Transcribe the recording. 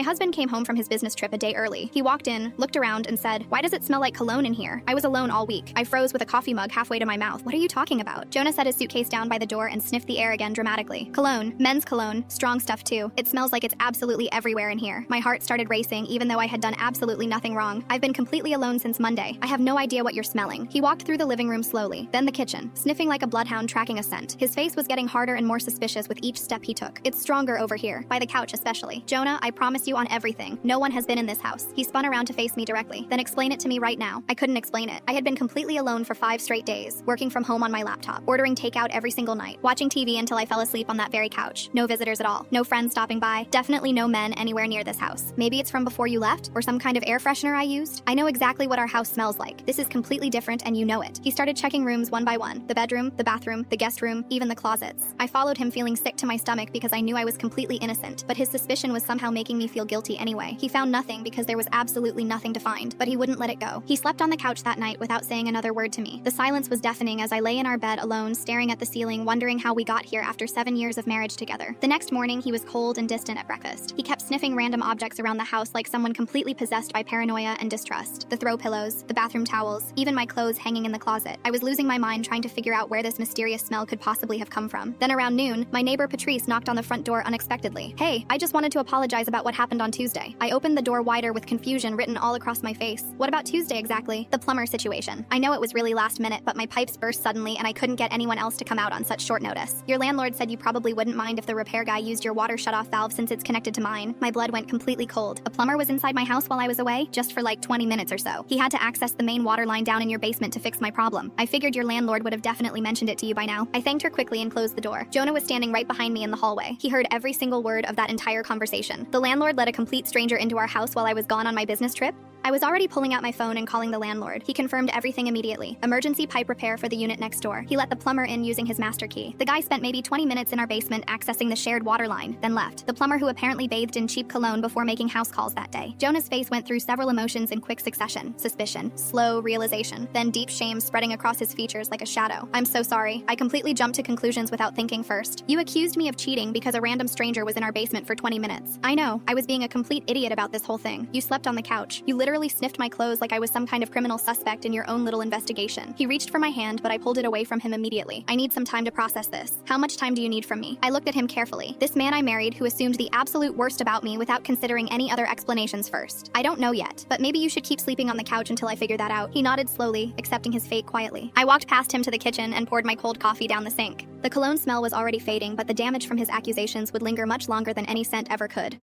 My husband came home from his business trip a day early. He walked in, looked around, and said, "Why does it smell like cologne in here?" I was alone all week. I froze with a coffee mug halfway to my mouth. "What are you talking about?" Jonah set his suitcase down by the door and sniffed the air again dramatically. "Cologne. Men's cologne. Strong stuff too. It smells like it's absolutely everywhere in here." My heart started racing even though I had done absolutely nothing wrong. "I've been completely alone since Monday. I have no idea what you're smelling." He walked through the living room slowly, then the kitchen, sniffing like a bloodhound tracking a scent. His face was getting harder and more suspicious with each step he took. "It's stronger over here, by the couch especially. Jonah, I promise you on everything. No one has been in this house." He spun around to face me directly. "Then explain it to me right now." I couldn't explain it. I had been completely alone for 5 straight days, working from home on my laptop, ordering takeout every single night, watching TV until I fell asleep on that very couch. No visitors at all. No friends stopping by. Definitely no men anywhere near this house. Maybe it's from before you left, or some kind of air freshener I used. I know exactly what our house smells like. This is completely different and you know it. He started checking rooms one by one. The bedroom, the bathroom, the guest room, even the closets. I followed him feeling sick to my stomach because I knew I was completely innocent, but his suspicion was somehow making me feel guilty anyway. He found nothing because there was absolutely nothing to find, but he wouldn't let it go. He slept on the couch that night without saying another word to me. The silence was deafening as I lay in our bed alone, staring at the ceiling, wondering how we got here after 7 years of marriage together. The next morning, he was cold and distant at breakfast. He kept sniffing random objects around the house like someone completely possessed by paranoia and distrust. The throw pillows, the bathroom towels, even my clothes hanging in the closet. I was losing my mind trying to figure out where this mysterious smell could possibly have come from. Then around noon, my neighbor Patrice knocked on the front door unexpectedly. "Hey, I just wanted to apologize about what happened on Tuesday." I opened the door wider with confusion written all across my face. "What about Tuesday exactly?" "The plumber situation. I know it was really last minute, but my pipes burst suddenly and I couldn't get anyone else to come out on such short notice. Your landlord said you probably wouldn't mind if the repair guy used your water shutoff valve since it's connected to mine." My blood went completely cold. A plumber was inside my house while I was away, just for like 20 minutes or so. He had to access the main water line down in your basement to fix my problem. I figured your landlord would have definitely mentioned it to you by now. I thanked her quickly and closed the door. Jonah was standing right behind me in the hallway. He heard every single word of that entire conversation. The landlord let a complete stranger into our house while I was gone on my business trip? I was already pulling out my phone and calling the landlord. He confirmed everything immediately. Emergency pipe repair for the unit next door. He let the plumber in using his master key. The guy spent maybe 20 minutes in our basement accessing the shared water line, then left. The plumber who apparently bathed in cheap cologne before making house calls that day. Jonah's face went through several emotions in quick succession. Suspicion, slow realization, then deep shame spreading across his features like a shadow. "I'm so sorry. I completely jumped to conclusions without thinking first. You accused me of cheating because a random stranger was in our basement for 20 minutes. I know. I was being a complete idiot about this whole thing. You slept on the couch. You literally sniffed my clothes like I was some kind of criminal suspect in your own little investigation." He reached for my hand, but I pulled it away from him immediately. "I need some time to process this." "How much time do you need from me?" I looked at him carefully. This man I married who assumed the absolute worst about me without considering any other explanations first. "I don't know yet, but maybe you should keep sleeping on the couch until I figure that out." He nodded slowly, accepting his fate quietly. I walked past him to the kitchen and poured my cold coffee down the sink. The cologne smell was already fading, but the damage from his accusations would linger much longer than any scent ever could.